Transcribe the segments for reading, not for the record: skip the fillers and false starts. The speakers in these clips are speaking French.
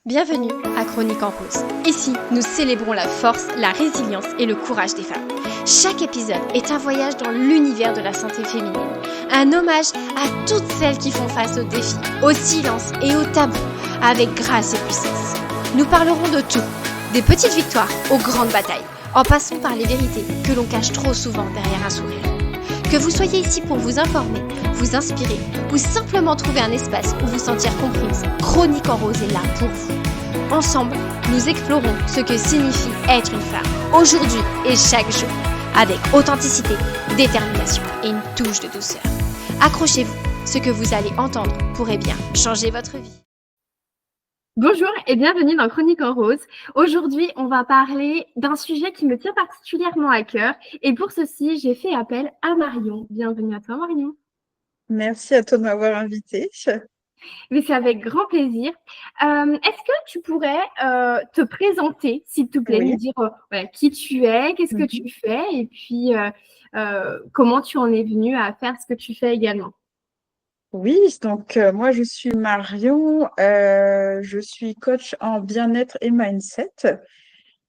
Bienvenue à Chronique en Rose. Ici, nous célébrons la force, la résilience et le courage des femmes. Chaque épisode est un voyage dans l'univers de la santé féminine. Un hommage à toutes celles qui font face aux défis, au silence et aux tabous, avec grâce et puissance. Nous parlerons de tout, des petites victoires aux grandes batailles, en passant par les vérités que l'on cache trop souvent derrière un sourire. Que vous soyez ici pour vous informer, vous inspirer ou simplement trouver un espace où vous sentir comprise, Chronique en Rose est là pour vous. Ensemble, nous explorons ce que signifie être une femme, aujourd'hui et chaque jour, avec authenticité, détermination et une touche de douceur. Accrochez-vous, ce que vous allez entendre pourrait bien changer votre vie. Bonjour et bienvenue dans Chronique en Rose. Aujourd'hui, on va parler d'un sujet qui me tient particulièrement à cœur et pour ceci, j'ai fait appel à Marion. Bienvenue à toi Marion. Merci à toi de m'avoir invitée. Mais c'est avec grand plaisir. Est-ce que tu pourrais te présenter, s'il te plaît, Oui. nous dire voilà, qui tu es, qu'est-ce que tu fais et puis comment tu en es venue à faire ce que tu fais également. Oui, donc moi je suis Marion, je suis coach en bien-être et mindset.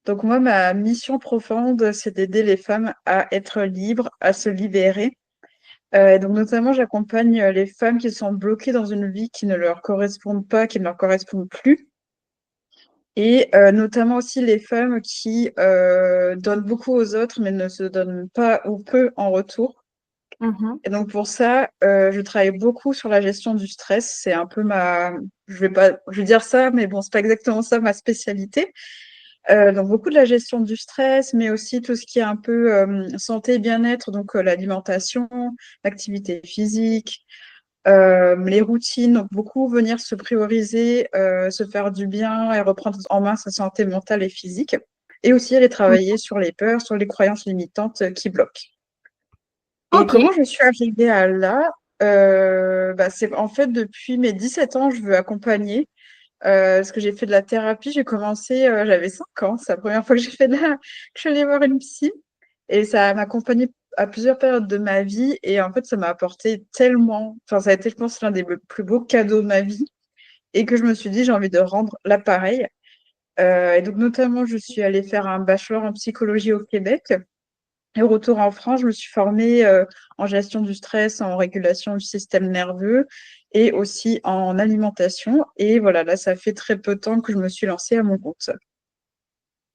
Donc moi ma mission profonde c'est d'aider les femmes à être libres, à se libérer. Donc notamment j'accompagne les femmes qui sont bloquées dans une vie qui ne leur correspond pas, qui ne leur correspond plus. Et notamment aussi les femmes qui donnent beaucoup aux autres mais ne se donnent pas ou peu en retour. Et donc pour ça, je travaille beaucoup sur la gestion du stress. C'est un peu je vais dire ça, mais bon, c'est pas exactement ça ma spécialité. Donc beaucoup de la gestion du stress, mais aussi tout ce qui est un peu santé et bien-être, donc l'alimentation, l'activité physique, les routines. Donc beaucoup venir se prioriser, se faire du bien et reprendre en main sa santé mentale et physique. Et aussi aller travailler sur les peurs, sur les croyances limitantes qui bloquent. Et Ok, comment je suis arrivée à là? C'est en fait depuis mes 17 ans, je veux accompagner. Parce que j'ai fait de la thérapie, j'ai commencé, j'avais 5 ans, c'est la première fois que j'ai fait que je suis allée voir une psy. Et ça m'a accompagnée à plusieurs périodes de ma vie. Et en fait, ça m'a apporté tellement, enfin, ça a été, je pense, l'un des plus beaux cadeaux de ma vie. Et que je me suis dit, j'ai envie de rendre l'appareil. Et donc, notamment, je suis allée faire un bachelor en psychologie au Québec. Et au retour en France, je me suis formée en gestion du stress, en régulation du système nerveux et aussi en alimentation. Et voilà, là, ça fait très peu de temps que je me suis lancée à mon compte.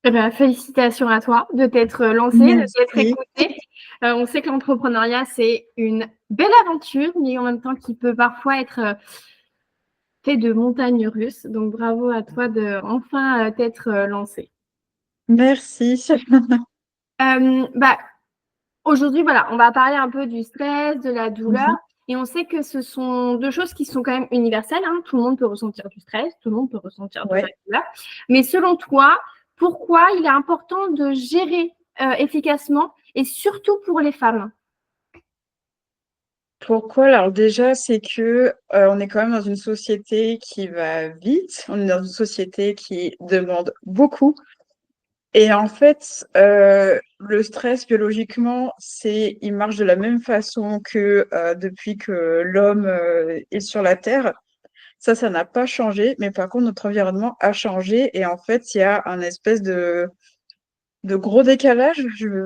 eh ben, félicitations à toi de t'être lancée, de t'être Merci. écoutée. On sait que l'entrepreneuriat, c'est une belle aventure, mais en même temps qui peut parfois être fait de montagnes russes. Donc, bravo à toi de enfin t'être lancée. Merci. Bah, aujourd'hui, voilà, on va parler un peu du stress, de la douleur. Mhm. Et on sait que ce sont deux choses qui sont quand même universelles, hein. Tout le monde peut ressentir du stress, tout le monde peut ressentir de la Ouais. douleur. Mais selon toi, pourquoi il est important de gérer efficacement et surtout pour les femmes? Pourquoi? Alors déjà, c'est que on est quand même dans une société qui va vite, on est dans une société qui demande beaucoup. Et en fait, le stress, biologiquement, il marche de la même façon que depuis que l'homme est sur la Terre. Ça n'a pas changé, mais par contre, notre environnement a changé. Et en fait, il y a un espèce de gros décalage,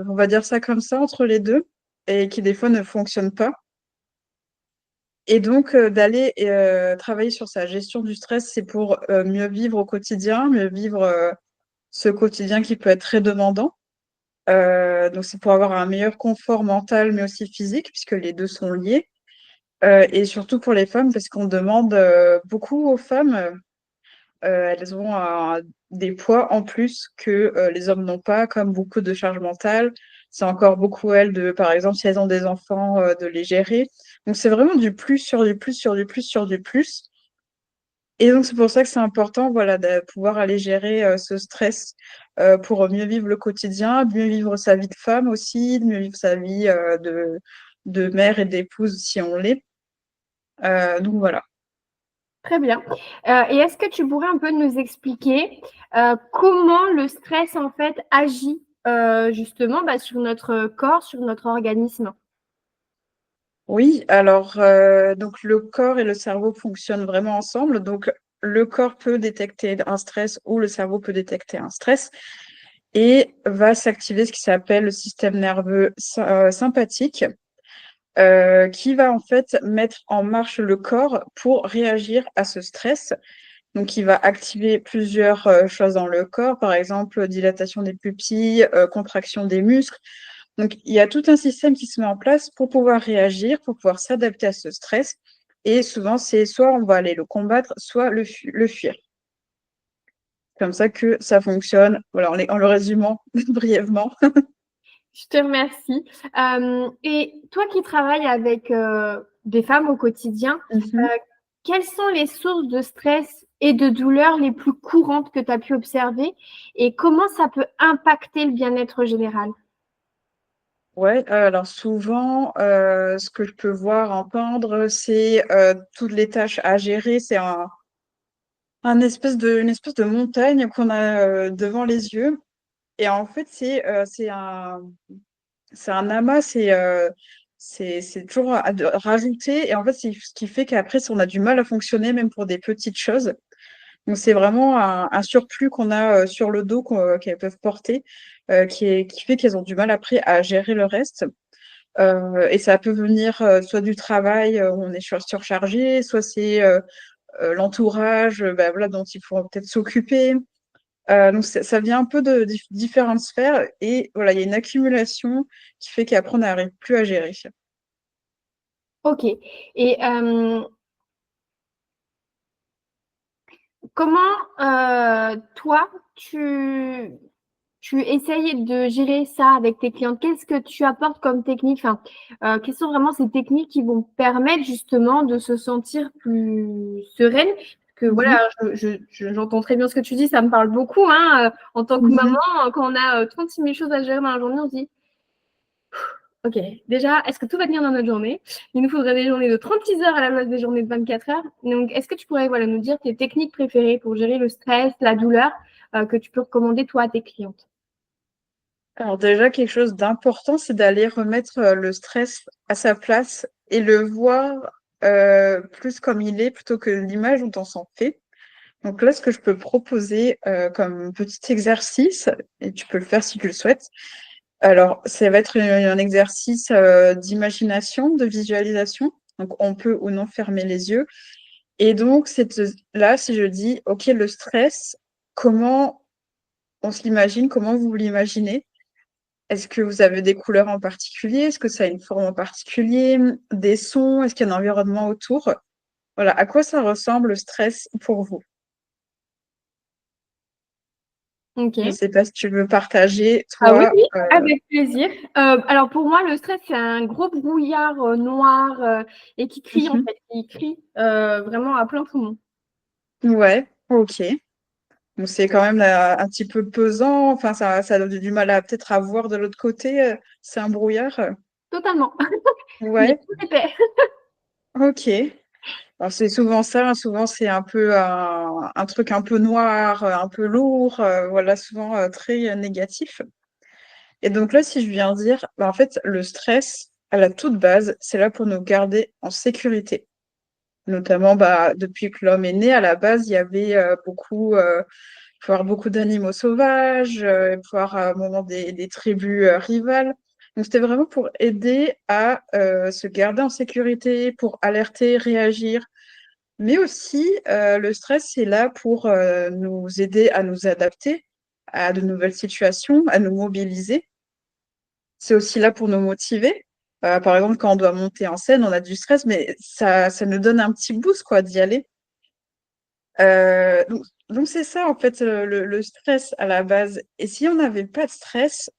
on va dire ça comme ça, entre les deux, et qui des fois ne fonctionne pas. Et donc, d'aller travailler sur sa gestion du stress, c'est pour mieux vivre au quotidien, mieux vivre ce quotidien qui peut être très demandant. Donc, c'est pour avoir un meilleur confort mental, mais aussi physique, puisque les deux sont liés. Et surtout pour les femmes, parce qu'on demande beaucoup aux femmes, elles ont des poids en plus que les hommes n'ont pas, comme beaucoup de charge mentale. C'est encore beaucoup, elles, par exemple, si elles ont des enfants, de les gérer. Donc, c'est vraiment du plus sur du plus sur du plus sur du plus. Et donc, c'est pour ça que c'est important, voilà, de pouvoir aller gérer ce stress pour mieux vivre le quotidien, mieux vivre sa vie de femme aussi, mieux vivre sa vie de mère et d'épouse si on l'est. Donc, voilà. Très bien. Et est-ce que tu pourrais un peu nous expliquer comment le stress en fait agit justement sur notre corps, sur notre organisme? Oui, alors, donc le corps et le cerveau fonctionnent vraiment ensemble. Donc, le corps peut détecter un stress ou le cerveau peut détecter un stress et va s'activer ce qui s'appelle le système nerveux sympathique, qui va en fait mettre en marche le corps pour réagir à ce stress. Donc, il va activer plusieurs choses dans le corps, par exemple, dilatation des pupilles, contraction des muscles. Donc, il y a tout un système qui se met en place pour pouvoir réagir, pour pouvoir s'adapter à ce stress. Et souvent, c'est soit on va aller le combattre, soit le fuir. Comme ça que ça fonctionne. Voilà, en le résumant brièvement. Je te remercie. Et toi qui travailles avec des femmes au quotidien, euh, Mhm. quelles sont les sources de stress et de douleur les plus courantes que tu as pu observer et comment ça peut impacter le bien-être général? Ouais, alors souvent, ce que je peux voir, entendre, c'est toutes les tâches à gérer. C'est une espèce de montagne qu'on a devant les yeux. Et en fait, c'est un amas, c'est toujours à rajouter. Et en fait, c'est ce qui fait qu'après, on a du mal à fonctionner, même pour des petites choses. Donc, c'est vraiment un surplus qu'on a sur le dos qu'elles peuvent porter, qui fait qu'elles ont du mal après à gérer le reste. Et ça peut venir soit du travail où on est surchargé, soit c'est l'entourage bah, voilà, dont il faut peut-être s'occuper. Donc ça vient un peu de différentes sphères et voilà, il y a une accumulation qui fait qu'après on n'arrive plus à gérer. Ok. Et comment toi, tu essayes de gérer ça avec tes clientes? Qu'est-ce que tu apportes comme technique? Enfin, quelles sont vraiment ces techniques qui vont permettre justement de se sentir plus sereine? Que Mhm, voilà, j'entends très bien ce que tu dis, ça me parle beaucoup, hein. En tant que mhm. maman, quand on a 36 000 choses à gérer dans la journée, on se dit, ok, déjà, est-ce que tout va tenir dans notre journée? Il nous faudrait des journées de 36 heures à la place des journées de 24 heures. Donc, est-ce que tu pourrais voilà, nous dire tes techniques préférées pour gérer le stress, la douleur, que tu peux recommander toi à tes clientes? Alors déjà, quelque chose d'important, c'est d'aller remettre le stress à sa place et le voir plus comme il est plutôt que l'image dont on s'en fait. Donc là, ce que je peux proposer comme petit exercice, et tu peux le faire si tu le souhaites, alors ça va être un exercice d'imagination, de visualisation. Donc on peut ou non fermer les yeux. Et donc là, si je dis, OK, le stress, comment on se l'imagine, comment vous l'imaginez? Est-ce que vous avez des couleurs en particulier? Est-ce que ça a une forme en particulier? Des sons? Est-ce qu'il y a un environnement autour? Voilà, à quoi ça ressemble le stress pour vous? Ok. Je ne sais pas si tu veux partager, Ah oui, toi. oui, avec plaisir. Alors pour moi, le stress, c'est un gros brouillard noir et qui crie en Mhm. fait. Il crie vraiment à plein poumon. Ouais, ok. Donc c'est quand même un petit peu pesant. Enfin, ça donne du mal à peut-être à voir de l'autre côté. C'est un brouillard. Totalement. Il est Ouais, tout épais. ok. Alors c'est souvent ça. Hein. Souvent c'est un peu un truc un peu noir, un peu lourd. Voilà, souvent très négatif. Et donc là, si je viens dire, bah, en fait, le stress, à la toute base, c'est là pour nous garder en sécurité. Notamment, bah, depuis que l'homme est né, à la base, il y avait faut avoir beaucoup d'animaux sauvages, faut avoir à un moment des tribus rivales. Donc, c'était vraiment pour aider à se garder en sécurité, pour alerter, réagir. Mais aussi, le stress, c'est là pour nous aider à nous adapter à de nouvelles situations, à nous mobiliser. C'est aussi là pour nous motiver. Par exemple, quand on doit monter en scène, on a du stress, mais ça nous donne un petit boost, quoi, d'y aller. Donc c'est ça, en fait, le stress à la base. Et si on n'avait pas de stress,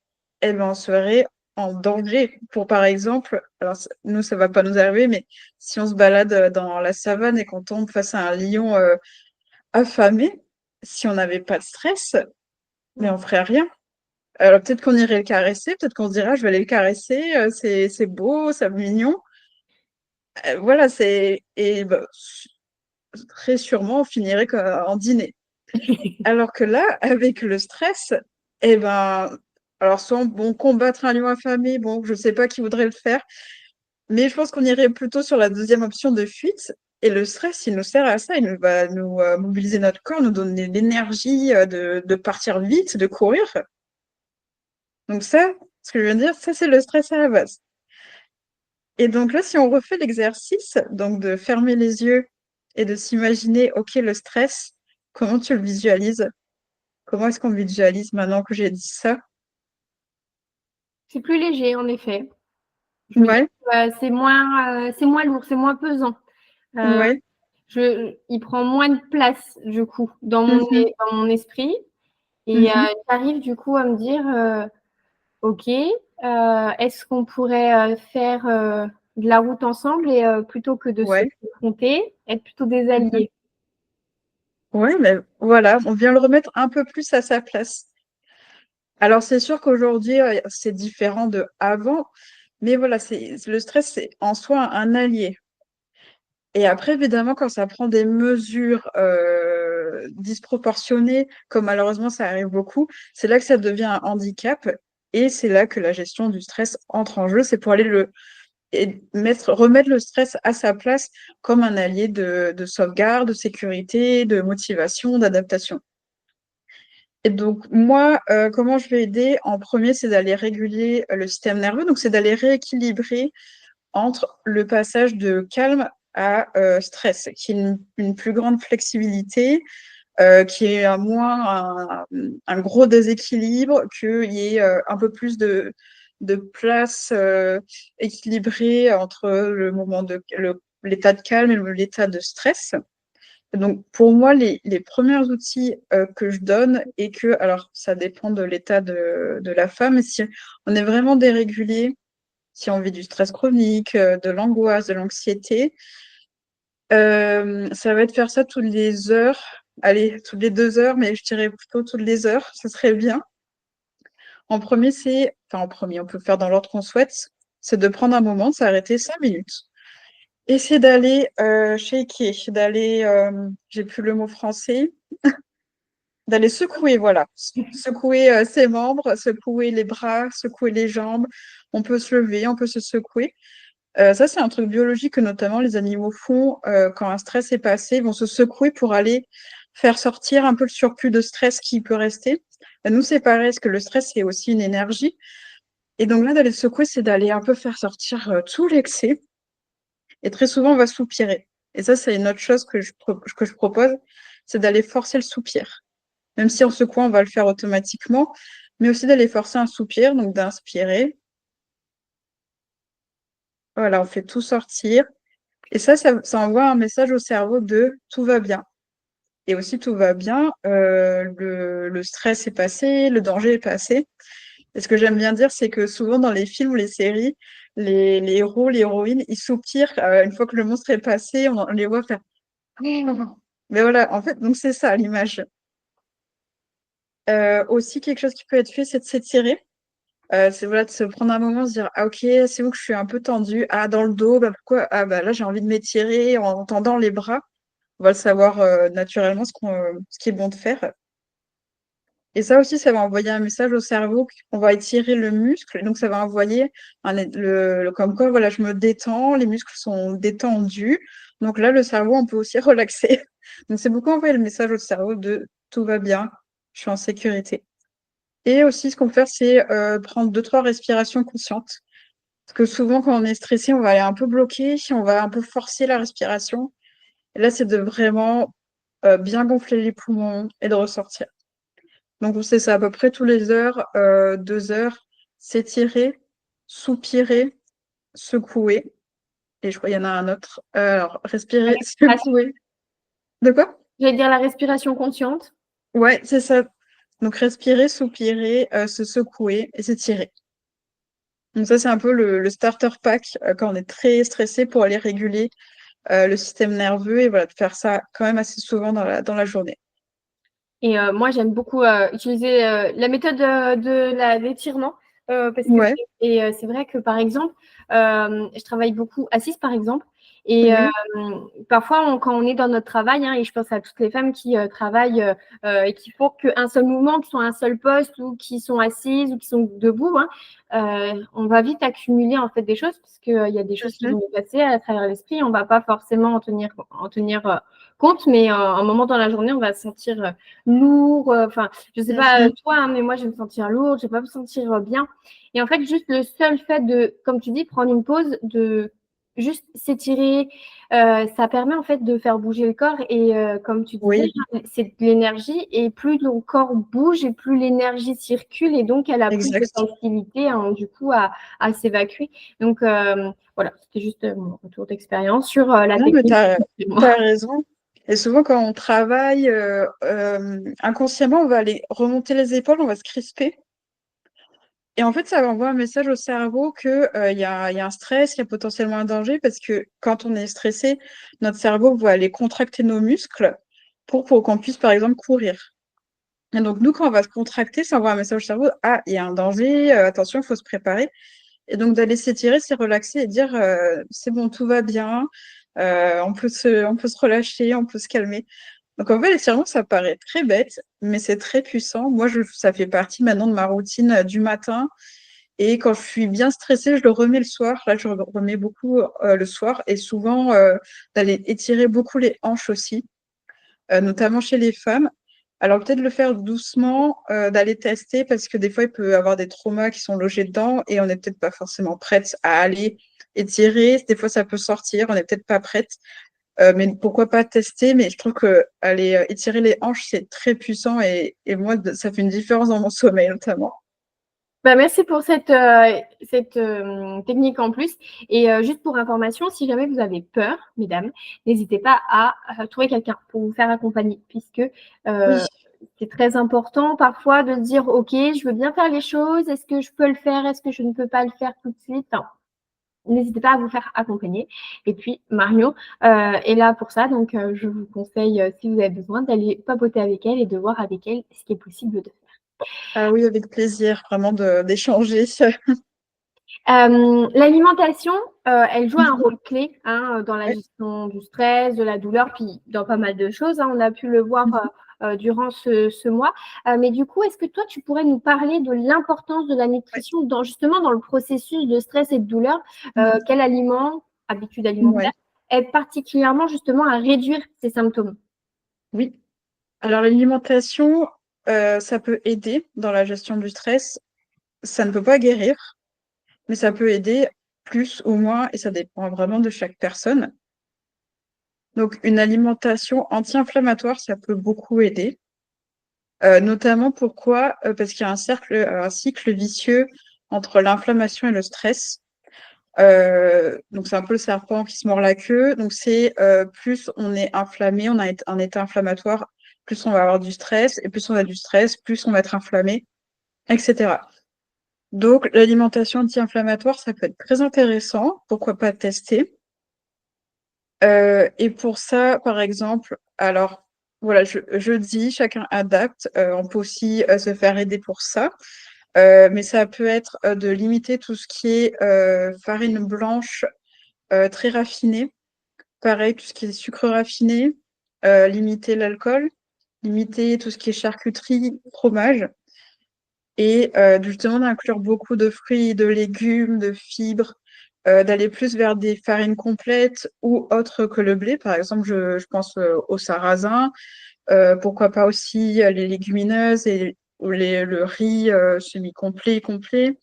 eh ben, on serait en danger. Pour, par exemple, alors nous, ça va pas nous arriver, mais si on se balade dans la savane et qu'on tombe face à un lion affamé, si on n'avait pas de stress, mais on ferait rien. Alors peut-être qu'on irait le caresser, peut-être qu'on se dirait, ah, je vais aller le caresser, c'est beau, c'est mignon. Voilà, et bah, très sûrement, on finirait en dîner. Alors que là, avec le stress, eh ben, alors soit bon, combattre un lion affamé, bon, je sais pas qui voudrait le faire, mais je pense qu'on irait plutôt sur la deuxième option de fuite. Et le stress, il nous sert à ça, il va nous mobiliser notre corps, nous donner l'énergie de partir vite, de courir. Donc ça, ce que je veux dire, ça c'est le stress à la base. Et donc là, si on refait l'exercice, donc de fermer les yeux et de s'imaginer, ok, le stress, comment tu le visualises? Comment est-ce qu'on le visualise maintenant que j'ai dit ça? C'est plus léger, en effet. Je me dis Ouais, que c'est moins lourd, c'est moins pesant. Euh, ouais. il prend moins de place, du coup, dans Mhm, mon esprit. Et mhm, j'arrive, du coup, à me dire, OK, est-ce qu'on pourrait faire de la route ensemble et plutôt que de se ouais. confronter, être plutôt des Mhm. alliés? Ouais, mais voilà, on vient le remettre un peu plus à sa place. Alors, c'est sûr qu'aujourd'hui, c'est différent de avant, mais voilà, le stress, c'est en soi un allié. Et après, évidemment, quand ça prend des mesures disproportionnées, comme malheureusement ça arrive beaucoup, c'est là que ça devient un handicap et c'est là que la gestion du stress entre en jeu. C'est pour aller remettre le stress à sa place comme un allié de sauvegarde, de sécurité, de motivation, d'adaptation. Et donc, moi, comment je vais aider? En premier, c'est d'aller réguler le système nerveux. Donc, c'est d'aller rééquilibrer entre le passage de calme à stress, qui est une plus grande flexibilité, qui est un gros déséquilibre, qu'il y ait un peu plus de place équilibrée entre le moment l'état de calme et l'état de stress. Donc, pour moi, les premiers outils que je donne et que, alors, ça dépend de l'état de la femme, mais si on est vraiment dérégulé, si on vit du stress chronique, de l'angoisse, de l'anxiété, ça va être faire ça toutes les heures, allez, toutes les 2 heures, mais je dirais plutôt toutes les heures, ce serait bien. En premier, on peut faire dans l'ordre qu'on souhaite, c'est de prendre un moment, de s'arrêter 5 minutes. Et c'est d'aller shaker, j'ai plus le mot français, d'aller secouer, voilà. Secouer ses membres, secouer les bras, secouer les jambes. On peut se lever, on peut se secouer. Ça, c'est un truc biologique que notamment les animaux font quand un stress est passé. Ils vont se secouer pour aller faire sortir un peu le surplus de stress qui peut rester. Nous, c'est pareil, parce que le stress, c'est aussi une énergie. Et donc là, d'aller se secouer, c'est d'aller un peu faire sortir tout l'excès. Et très souvent, on va soupirer. Et ça, c'est une autre chose que je propose, c'est d'aller forcer le soupir. Même si en secouant, on va le faire automatiquement, mais aussi d'aller forcer un soupir, donc d'inspirer. Voilà, on fait tout sortir. Et ça envoie un message au cerveau de tout va bien. Et aussi, tout va bien, le stress est passé, le danger est passé. Et ce que j'aime bien dire, c'est que souvent dans les films ou les séries, les héros, les héroïnes, ils soupirent une fois que le monstre est passé, on les voit faire. Mais voilà, en fait, donc c'est ça l'image. Aussi, quelque chose qui peut être fait, c'est de s'étirer. C'est voilà, de se prendre un moment, se dire, ah ok, c'est où que je suis un peu tendue. Ah, dans le dos, bah pourquoi? Ah bah là, j'ai envie de m'étirer en tendant les bras. On va le savoir naturellement ce qui est bon de faire. Et ça aussi, ça va envoyer un message au cerveau qu'on va étirer le muscle. Et donc, ça va envoyer comme quoi, voilà, je me détends, les muscles sont détendus. Donc là, le cerveau, on peut aussi relaxer. Donc, c'est beaucoup envoyer le message au cerveau de tout va bien, je suis en sécurité. Et aussi, ce qu'on peut faire, c'est prendre 2, 3 respirations conscientes. Parce que souvent, quand on est stressé, on va aller un peu bloquer, on va un peu forcer la respiration. Et là, c'est de vraiment bien gonfler les poumons et de ressortir. Donc, c'est ça, à peu près tous les heures, 2 heures, s'étirer, soupirer, secouer. Et je crois qu'il y en a un autre. Alors, respirer, secouer. De quoi? J'allais dire la respiration consciente. Ouais, c'est ça. Donc, respirer, soupirer, se secouer et s'étirer. Donc, ça, c'est un peu le starter pack quand on est très stressé pour aller réguler le système nerveux et voilà, de faire ça quand même assez souvent dans la journée. Et moi, j'aime beaucoup utiliser la méthode de l'étirement. Parce que Ouais. c'est vrai que, par exemple, je travaille beaucoup assise, par exemple. Et Mhm. parfois, quand on est dans notre travail, hein, et je pense à toutes les femmes qui travaillent et qui font qu'un seul mouvement, qui sont à un seul poste ou qui sont assises ou qui sont debout, hein, on va vite accumuler en fait des choses parce qu'il y a des choses qui Mhm. vont nous passer à travers l'esprit. On ne va pas forcément en tenir compte, mais à un moment dans la journée, on va se sentir lourd. Enfin, je ne sais pas Mhm. toi, hein, mais moi, je vais me sentir lourde, je ne vais pas me sentir bien. Et en fait, juste le seul fait de, comme tu dis, prendre une pause, de juste s'étirer, ça permet en fait de faire bouger le corps et comme tu disais, Oui, c'est de l'énergie et plus ton corps bouge et plus l'énergie circule et donc elle a plus de exact. facilité hein, du coup à s'évacuer. Donc voilà, c'était juste mon retour d'expérience sur la Non, mais technique. t'as raison. Et souvent, quand on travaille, inconsciemment, on va aller remonter les épaules, on va se crisper. Et en fait, ça envoie un message au cerveau que, il y a un stress, qu'il y a potentiellement un danger, parce que quand on est stressé, notre cerveau va aller contracter nos muscles pour qu'on puisse, par exemple, courir. Et donc, nous, quand on va se contracter, ça envoie un message au cerveau, ah, il y a un danger, attention, il faut se préparer. Et donc, d'aller s'étirer, c'est relaxer et dire, c'est bon, tout va bien, on peut se relâcher, on peut se calmer. Donc, en fait, l'étirement, ça paraît très bête, mais c'est très puissant. Moi, ça fait partie maintenant de ma routine du matin. Et quand je suis bien stressée, je le remets le soir. Là, je le remets beaucoup le soir et souvent d'aller étirer beaucoup les hanches aussi, notamment chez les femmes. Alors peut-être le faire doucement, d'aller tester parce que des fois il peut y avoir des traumas qui sont logés dedans et on n'est peut-être pas forcément prête à aller étirer. Des fois ça peut sortir, on n'est peut-être pas prête. Mais pourquoi pas tester? Mais je trouve que aller étirer les hanches, c'est très puissant et moi, ça fait une différence dans mon sommeil notamment. Bah, merci pour cette technique en plus. Et juste pour information, si jamais vous avez peur, mesdames, n'hésitez pas à trouver quelqu'un pour vous faire accompagner, puisque Oui, c'est très important parfois de dire, OK, je veux bien faire les choses, est-ce que je peux le faire, est-ce que je ne peux pas le faire tout de suite? Non. N'hésitez pas à vous faire accompagner. Et puis, Mario est là pour ça. Donc, je vous conseille, si vous avez besoin, d'aller papoter avec elle et de voir avec elle ce qui est possible de faire. ah oui, avec plaisir, vraiment d'échanger. L'alimentation, elle joue un Mhm. rôle clé hein, dans la Ouais. gestion du stress, de la douleur, puis dans pas mal de choses. Hein, on a pu le voir Mhm. durant ce mois. Mais du coup, est-ce que toi, tu pourrais nous parler de l'importance de la Ouais. nutrition justement dans le processus de stress et de douleur? Mhm. Quel aliment, habitude alimentaire, Ouais. aide particulièrement justement à réduire ces symptômes? Oui. Alors l'alimentation, ça peut aider dans la gestion du stress. Ça ne peut pas guérir, mais ça peut aider plus ou moins, et ça dépend vraiment de chaque personne. Donc une alimentation anti-inflammatoire, ça peut beaucoup aider. Notamment pourquoi? Parce qu'il y a un cycle vicieux entre l'inflammation et le stress. Donc c'est un peu le serpent qui se mord la queue. Donc c'est plus on est inflammé, on a un état inflammatoire, plus on va avoir du stress, et plus on a du stress, plus on va être inflammé, etc. Donc l'alimentation anti-inflammatoire, ça peut être très intéressant. Pourquoi pas tester? Et pour ça, par exemple, alors voilà, je dis, chacun adapte. On peut aussi se faire aider pour ça. Mais ça peut être de limiter tout ce qui est farine blanche très raffinée. Pareil, tout ce qui est sucre raffiné, limiter l'alcool, limiter tout ce qui est charcuterie, fromage. Et justement d'inclure beaucoup de fruits, de légumes, de fibres, d'aller plus vers des farines complètes ou autres que le blé. Par exemple, je pense au sarrasin, pourquoi pas aussi les légumineuses ou le riz semi-complet, complet.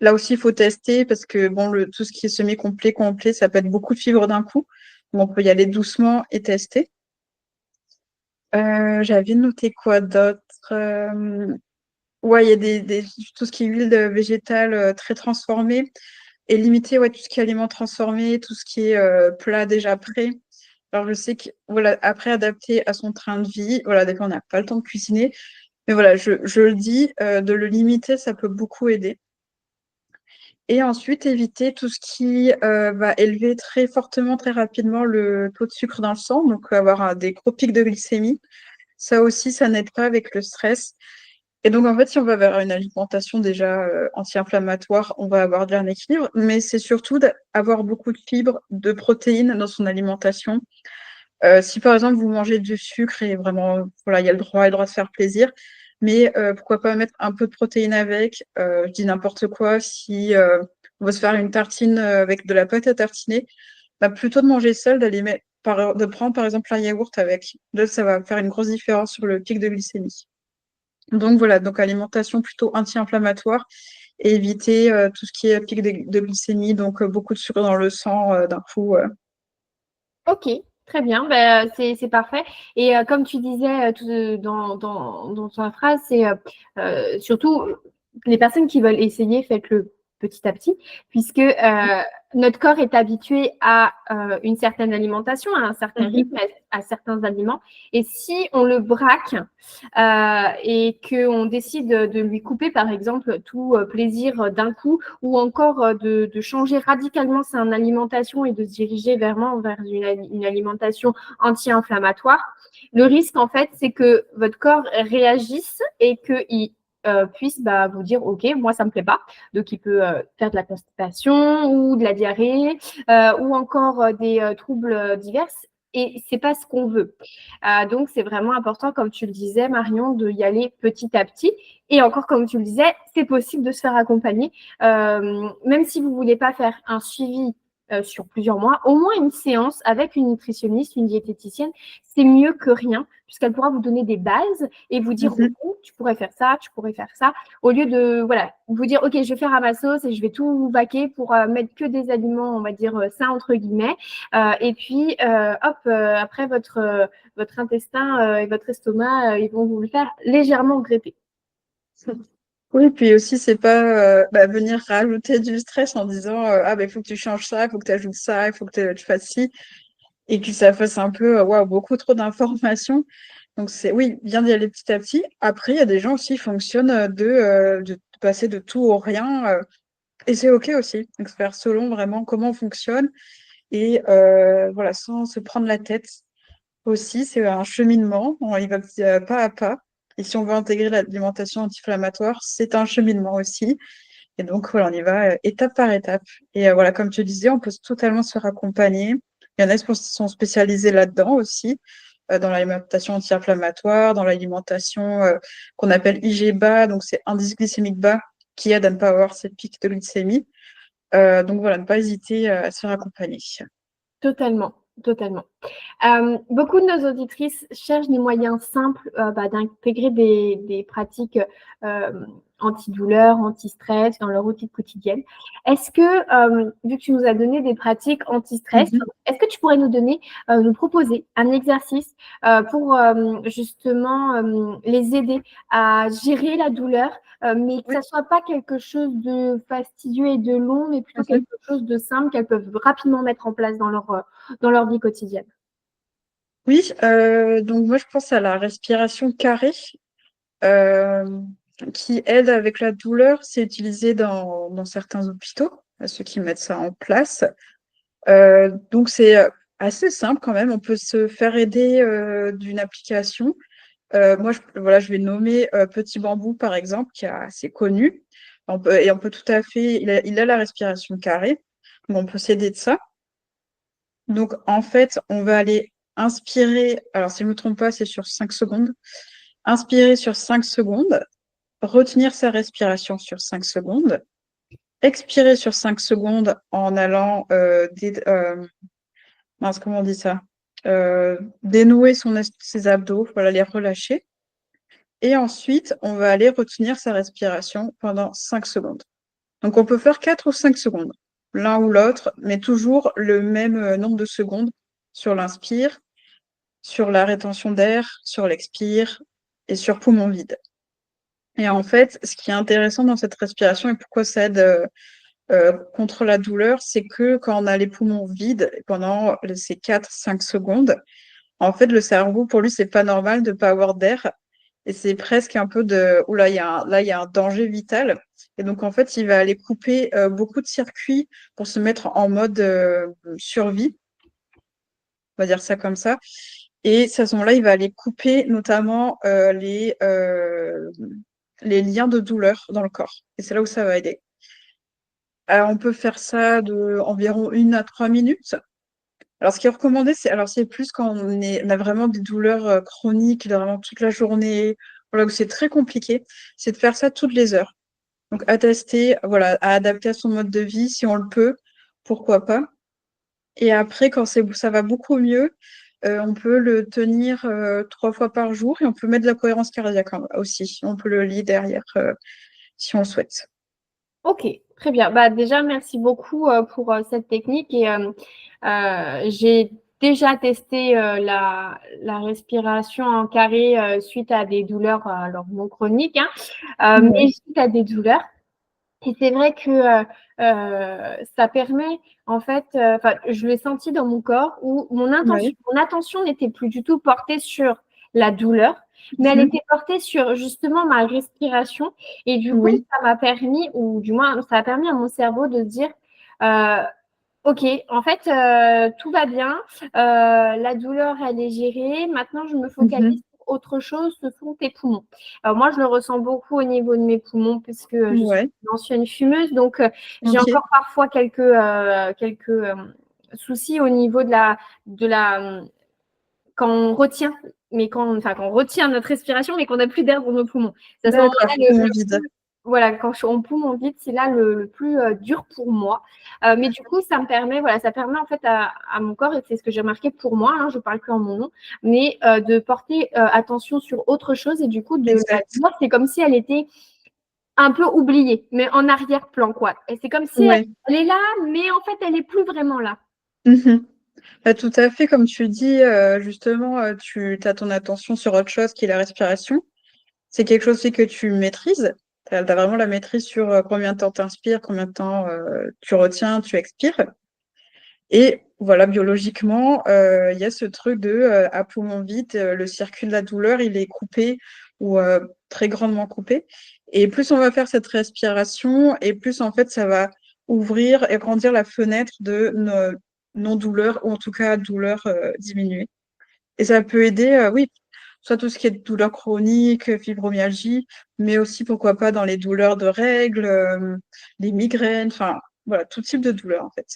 Là aussi, il faut tester parce que bon, tout ce qui est semi-complet, complet, ça peut être beaucoup de fibres d'un coup. Donc, on peut y aller doucement et tester. J'avais noté quoi d'autre? Ouais, il y a tout ce qui est huile végétale très transformée et limiter ouais, tout ce qui est aliments transformés, tout ce qui est plat déjà prêt. Alors, je sais que voilà, après, adapter à son train de vie, voilà, des fois, on n'a pas le temps de cuisiner. Mais voilà, je le dis, de le limiter, ça peut beaucoup aider. Et ensuite, éviter tout ce qui va élever très fortement, très rapidement le taux de sucre dans le sang, donc avoir des gros pics de glycémie. Ça aussi, ça n'aide pas avec le stress. Et donc, en fait, si on va vers une alimentation déjà anti-inflammatoire, on va avoir déjà un équilibre, mais c'est surtout d'avoir beaucoup de fibres, de protéines dans son alimentation. Si par exemple vous mangez du sucre et vraiment, voilà, il y a le droit de se faire plaisir, mais pourquoi pas mettre un peu de protéines avec, je dis n'importe quoi, si on va se faire une tartine avec de la pâte à tartiner, bah, plutôt de manger seul, de prendre par exemple un yaourt avec. Là, ça va faire une grosse différence sur le pic de glycémie. Donc voilà, donc alimentation plutôt anti-inflammatoire et éviter tout ce qui est pic de glycémie, donc beaucoup de sucre dans le sang d'un coup. Ok, très bien, bah, c'est parfait. Et comme tu disais dans ta phrase, c'est surtout les personnes qui veulent essayer, faites-le petit à petit, puisque notre corps est habitué à une certaine alimentation, à un certain Mhm. rythme, à certains aliments. Et si on le braque et qu'on décide de lui couper, par exemple, tout plaisir d'un coup, ou encore de changer radicalement son alimentation et de se diriger vraiment vers une alimentation anti-inflammatoire, le risque, en fait, c'est que votre corps réagisse et qu'il puisse vous dire, OK, moi, ça ne me plaît pas. Donc, il peut faire de la constipation ou de la diarrhée ou encore des troubles divers. Et c'est pas ce qu'on veut. Donc, c'est vraiment important, comme tu le disais, Marion, d'y aller petit à petit. Et encore, comme tu le disais, c'est possible de se faire accompagner. Même si vous ne voulez pas faire un suivi sur plusieurs mois, au moins une séance avec une nutritionniste, une diététicienne, c'est mieux que rien, puisqu'elle pourra vous donner des bases et vous dire, Mhm. oh, tu pourrais faire ça, tu pourrais faire ça, au lieu de vous dire, OK, je vais faire à ma sauce et je vais tout vaquer pour mettre que des aliments, on va dire, sains, entre guillemets. Et puis, hop, après, votre intestin et votre estomac, ils vont vous le faire légèrement gripper. Oui, puis aussi, c'est pas venir rajouter du stress en disant ah, il faut que tu changes ça, il faut que tu ajoutes ça, il faut que tu fasses ci, et que ça fasse un peu waouh, beaucoup trop d'informations. Donc, c'est oui, bien d'y aller petit à petit. Après, il y a des gens aussi qui fonctionnent de passer de tout au rien, et c'est OK aussi. Donc, faire selon vraiment comment on fonctionne, et voilà, sans se prendre la tête. Aussi, c'est un cheminement, on y va pas à pas. Et si on veut intégrer l'alimentation anti-inflammatoire, c'est un cheminement aussi. Et donc, voilà, on y va étape par étape. Et voilà, comme tu disais, on peut totalement se faire accompagner. Il y en a qui sont spécialisés là-dedans aussi, dans l'alimentation anti-inflammatoire, dans l'alimentation qu'on appelle IG bas, donc c'est indice glycémique bas, qui aide à ne pas avoir ces pics de glycémie. Donc voilà, ne pas hésiter à se faire accompagner. Totalement, totalement. Beaucoup de nos auditrices cherchent des moyens simples d'intégrer des pratiques euh, antidouleur, anti-stress dans leur routine quotidienne. Est-ce que, vu que tu nous as donné des pratiques anti-stress, Mhm. est-ce que tu pourrais nous proposer un exercice pour justement les aider à gérer la douleur, mais que ça Oui. ne soit pas quelque chose de fastidieux et de long, mais plutôt quelque Mhm. chose de simple qu'elles peuvent rapidement mettre en place dans leur vie quotidienne? Oui, donc moi je pense à la respiration carrée euh, qui aide avec la douleur. C'est utilisé dans certains hôpitaux, à ceux qui mettent ça en place. Donc c'est assez simple quand même. On peut se faire aider d'une application. Moi, voilà, je vais nommer Petit Bambou par exemple, qui est assez connu. On peut tout à fait, il a la respiration carrée. Donc on peut s'aider de ça. Donc en fait, on va aller inspirer. Alors si je ne me trompe pas, c'est sur 5 secondes. Inspirer sur 5 secondes, retenir sa respiration sur 5 secondes, expirer sur 5 secondes en allant mince, comment on dit ça? Dénouer ses abdos, voilà, les relâcher. Et ensuite, on va aller retenir sa respiration pendant 5 secondes. Donc, on peut faire 4 ou 5 secondes, l'un ou l'autre, mais toujours le même nombre de secondes sur l'inspire, sur la rétention d'air, sur l'expire et sur poumon vide. Et en fait, ce qui est intéressant dans cette respiration et pourquoi ça aide contre la douleur, c'est que quand on a les poumons vides pendant ces 4-5 secondes, en fait, le cerveau, pour lui, c'est pas normal de pas avoir d'air. Et c'est presque un peu de, oula, là, il y a un danger vital. Et donc, en fait, il va aller couper beaucoup de circuits pour se mettre en mode survie, on va dire ça comme ça. Et à ce moment-là, il va aller couper notamment les liens de douleur dans le corps. Et c'est là où ça va aider. Alors, on peut faire ça de environ 1 à 3 minutes. Alors, ce qui est recommandé, c'est plus quand on a vraiment des douleurs chroniques, vraiment toute la journée, voilà, où c'est très compliqué, c'est de faire ça toutes les heures. Donc, à tester, voilà, à adapter à son mode de vie, si on le peut, pourquoi pas. Et après, quand ça va beaucoup mieux, on peut le tenir 3 fois par jour et on peut mettre de la cohérence cardiaque aussi. On peut le lier derrière si on le souhaite. Ok, très bien. Bah, déjà, merci beaucoup pour cette technique. Et j'ai déjà testé la respiration en carré suite à des douleurs, alors non chroniques, hein, mais Ouais. suite à des douleurs. Et c'est vrai que ça permet, en fait, je l'ai senti dans mon corps où Ouais. mon attention n'était plus du tout portée sur la douleur, mais elle Mhm. était portée sur justement ma respiration. Et du coup, Oui. ça m'a permis, ou du moins, ça a permis à mon cerveau de se dire, euh, OK, en fait, tout va bien. La douleur, elle est gérée. Maintenant, je me focalise Mhm. sur autre chose, ce sont tes poumons. Moi, je le ressens beaucoup au niveau de mes poumons puisque je suis Ouais. une ancienne fumeuse. Donc, j'ai Ok. encore parfois quelques soucis au niveau de la quand on retient, quand on retient notre respiration, mais qu'on n'a plus d'air dans nos poumons. C'est à ce D'accord. moment-là Poumon vide. voilà, quand je suis en poumon vide, c'est là le plus dur pour moi. Mais du coup, ça me permet, voilà, ça permet en fait à mon corps, et c'est ce que j'ai remarqué pour moi, hein, je parle que en mon nom, mais de porter attention sur autre chose. Et du coup, Exact. moi, c'est comme si elle était un peu oubliée, mais en arrière-plan, quoi. Et c'est comme si Ouais. elle est là, mais en fait, elle est plus vraiment là. Mhm. Bah, tout à fait, comme tu dis, justement, tu as ton attention sur autre chose qui est la respiration. C'est quelque chose aussi que tu maîtrises. Tu as vraiment la maîtrise sur combien de temps tu inspires, combien de temps tu retiens, tu expires. Et voilà, biologiquement, il y a ce truc de à poumon vide, le circuit de la douleur, il est coupé ou très grandement coupé. Et plus on va faire cette respiration, et plus en fait ça va ouvrir et grandir la fenêtre de non-douleur, ou en tout cas douleur diminuée. Et ça peut aider, oui, soit tout ce qui est douleur chronique, fibromyalgie, mais aussi pourquoi pas dans les douleurs de règles, les migraines, enfin voilà, tout type de douleur en fait.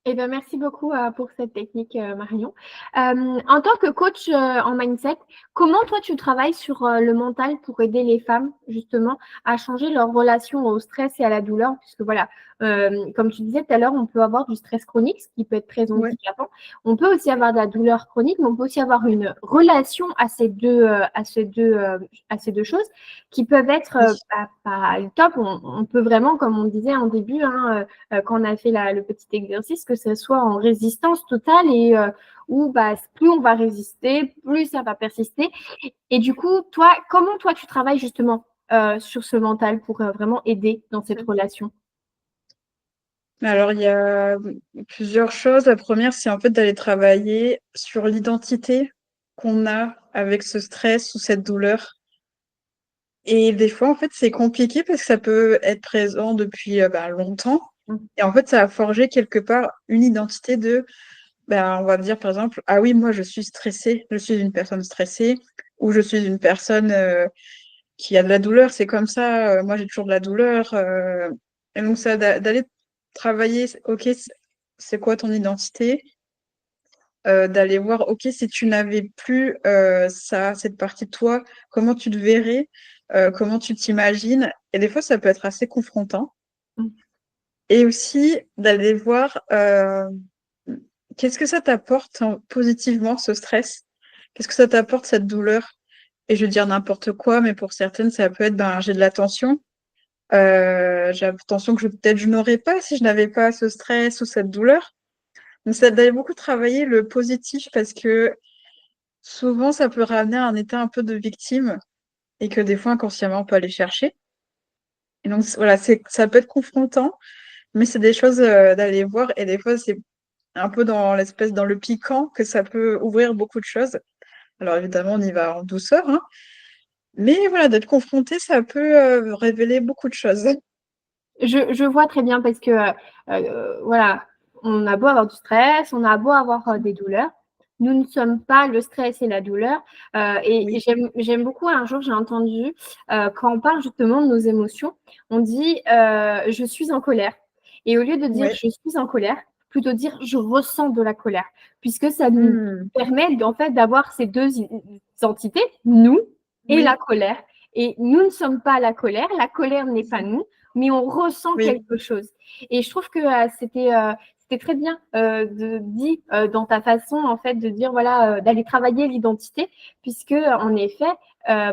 Eh bien, merci beaucoup pour cette technique, Marion. En tant que coach en mindset, comment toi tu travailles sur le mental pour aider les femmes justement à changer leur relation au stress et à la douleur? Puisque voilà, comme tu disais tout à l'heure, on peut avoir du stress chronique, ce qui peut être très Ouais. handicapant. On peut aussi avoir de la douleur chronique, mais on peut aussi avoir une relation à ces deux choses qui peuvent être Oui. pas top. On peut vraiment, comme on disait en début, hein, quand on a fait le petit exercice, que ce soit en résistance totale et où bah, plus on va résister, plus ça va persister. Et du coup, comment toi tu travailles justement sur ce mental pour vraiment aider dans cette relation? Alors, il y a plusieurs choses. La première, c'est en fait d'aller travailler sur l'identité qu'on a avec ce stress ou cette douleur. Et des fois, en fait, c'est compliqué parce que ça peut être présent depuis longtemps. Et en fait, ça a forgé quelque part une identité de, on va dire par exemple, ah oui, moi je suis stressée, je suis une personne stressée, ou je suis une personne qui a de la douleur, c'est comme ça, moi j'ai toujours de la douleur. Et donc, ça, d'aller travailler, ok, c'est quoi ton identité? D'aller voir, ok, si tu n'avais plus cette partie de toi, comment tu te verrais, comment tu t'imagines. Et des fois, ça peut être assez confrontant. Et aussi d'aller voir qu'est-ce que ça t'apporte positivement, ce stress? Qu'est-ce que ça t'apporte, cette douleur? Et je veux dire n'importe quoi, mais pour certaines, ça peut être, j'ai de la tension. J'ai la tension que peut-être je n'aurais pas si je n'avais pas ce stress ou cette douleur. Donc, ça d'aller beaucoup travailler le positif parce que souvent, ça peut ramener à un état un peu de victime et que des fois, inconsciemment, on peut aller chercher. Et donc, voilà, ça peut être confrontant, mais c'est des choses d'aller voir. Et des fois, c'est un peu dans le piquant que ça peut ouvrir beaucoup de choses. Alors, évidemment, on y va en douceur, hein, mais voilà, d'être confronté, ça peut révéler beaucoup de choses. Je vois très bien parce que voilà, on a beau avoir du stress, on a beau avoir des douleurs, nous ne sommes pas le stress et la douleur. Et j'aime beaucoup, un jour, j'ai entendu, quand on parle justement de nos émotions, on dit je suis en colère. Et au lieu de dire Oui. je suis en colère, plutôt dire je ressens de la colère, puisque ça nous Hmm. permet en fait d'avoir ces deux entités, nous et Oui, la colère. Et nous ne sommes pas la colère n'est pas nous, mais on ressent oui. quelque chose. Et je trouve que c'était très bien dit dans ta façon en fait de dire voilà d'aller travailler l'identité, puisque en effet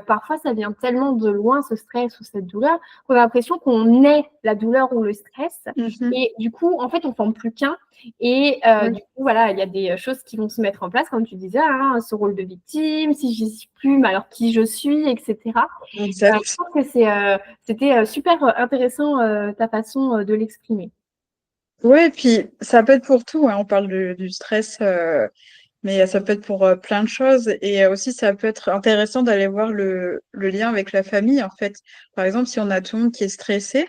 parfois ça vient tellement de loin, ce stress ou cette douleur, qu'on a l'impression qu'on est la douleur ou le stress, Mhm. et du coup en fait on ne forme plus qu'un. Et Oui, du coup voilà, il y a des choses qui vont se mettre en place, comme tu disais, hein, ce rôle de victime, si je suis plus, mais alors qui je suis, etc. Je exact. pense que c'était super intéressant ta façon de l'exprimer. Oui, et puis ça peut être pour tout, hein. On parle du stress, mais ça peut être pour plein de choses. Et aussi, ça peut être intéressant d'aller voir le lien avec la famille, en fait. Par exemple, si on a tout le monde qui est stressé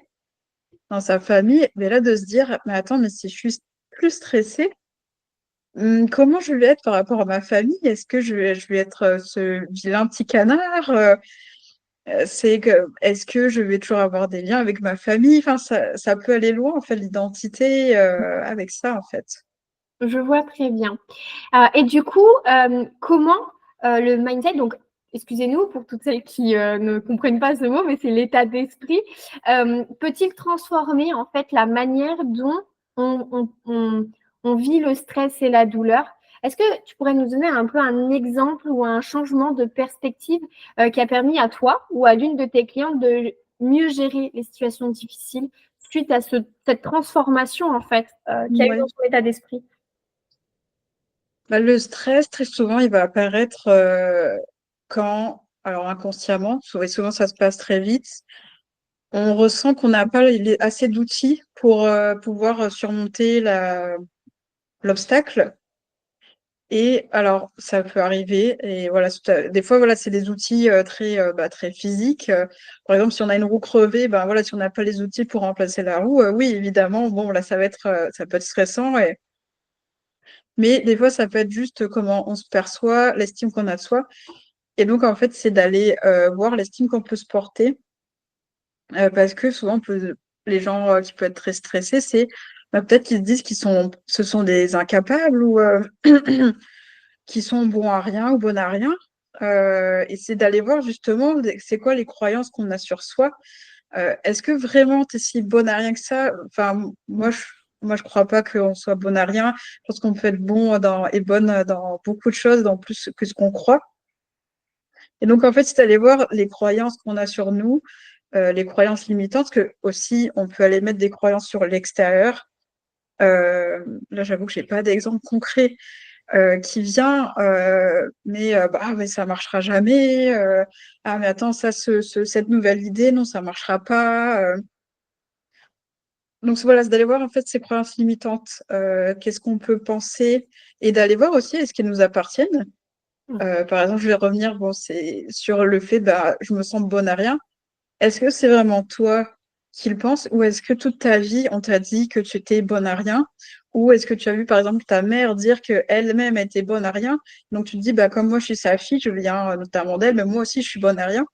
dans sa famille, mais là, de se dire, mais attends, mais si je suis plus stressée, comment je vais être par rapport à ma famille? Est-ce que je vais être ce vilain petit canard? Est-ce que je vais toujours avoir des liens avec ma famille? Enfin, ça peut aller loin, en fait, l'identité avec ça, en fait. Je vois très bien. Et du coup, comment le mindset, donc excusez-nous pour toutes celles qui ne comprennent pas ce mot, mais c'est l'état d'esprit, peut-il transformer en fait la manière dont on vit le stress et la douleur? Est-ce que tu pourrais nous donner un peu un exemple ou un changement de perspective qui a permis à toi ou à l'une de tes clientes de mieux gérer les situations difficiles suite à cette transformation en fait qu'il y a eu dans Ouais. son état d'esprit? Bah, le stress, très souvent, il va apparaître quand, alors inconsciemment, et souvent ça se passe très vite, on ressent qu'on n'a pas assez d'outils pour pouvoir surmonter l'obstacle. Et alors, ça peut arriver, et voilà, des fois, voilà, c'est des outils très physiques. Par exemple, si on a une roue crevée, ben voilà, si on n'a pas les outils pour remplacer la roue, oui, évidemment, bon, là, ça peut être stressant. Mais des fois, ça peut être juste comment on se perçoit, l'estime qu'on a de soi. Et donc, en fait, c'est d'aller voir l'estime qu'on peut se porter. Parce que souvent, les gens qui peuvent être très stressés, c'est peut-être qu'ils se disent ce sont des incapables ou qui sont bons à rien ou bonnes à rien. Et c'est d'aller voir justement, c'est quoi les croyances qu'on a sur soi. Est-ce que vraiment tu es si bonne à rien que ça? Enfin, moi, je crois pas qu'on soit bonne à rien. Je pense qu'on peut être bon et bonne dans beaucoup de choses, dans plus que ce qu'on croit. Et donc, en fait, c'est d'aller voir les croyances qu'on a sur nous, les croyances limitantes, que aussi, on peut aller mettre des croyances sur l'extérieur. Là, j'avoue que j'ai pas d'exemple concret qui vient, mais ça marchera jamais. Ah, mais attends, cette nouvelle idée, non, ça marchera pas. Donc voilà, c'est d'aller voir en fait ces croyances limitantes, qu'est-ce qu'on peut penser, et d'aller voir aussi est-ce qu'elles nous appartiennent. Par exemple, je vais revenir, bon, c'est sur le fait, bah, je me sens bonne à rien. Est-ce que c'est vraiment toi qui le penses, ou est-ce que toute ta vie, on t'a dit que tu étais bonne à rien? Ou est-ce que tu as vu, par exemple, ta mère dire qu'elle-même était bonne à rien? Donc tu te dis, bah, comme moi, je suis sa fille, je viens notamment d'elle, mais moi aussi, je suis bonne à rien.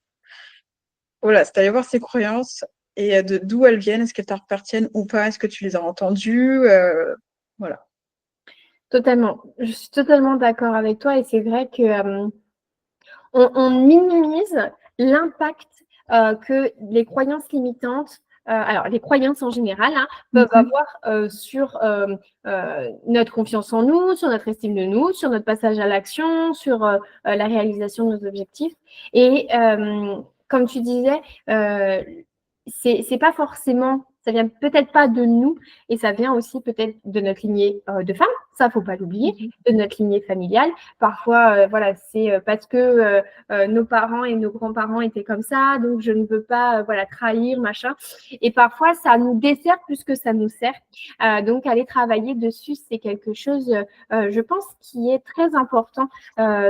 Voilà, c'est d'aller voir ses croyances et d'où elles viennent, est-ce qu'elles t'appartiennent ou pas, est-ce que tu les as entendues? Voilà. Totalement. Je suis totalement d'accord avec toi, et c'est vrai que on minimise l'impact que les croyances limitantes, alors les croyances en général, hein, peuvent Mhm. avoir sur notre confiance en nous, sur notre estime de nous, sur notre passage à l'action, sur la réalisation de nos objectifs. Et comme tu disais, c'est pas forcément, ça vient peut-être pas de nous, et ça vient aussi peut-être de notre lignée de femmes, ça faut pas l'oublier, Mhm. de notre lignée familiale. Parfois, voilà, c'est parce que nos parents et nos grands-parents étaient comme ça, donc je ne veux pas voilà, trahir, machin. Et parfois, ça nous dessert plus que ça nous sert. Donc, aller travailler dessus, c'est quelque chose, je pense, qui est très important,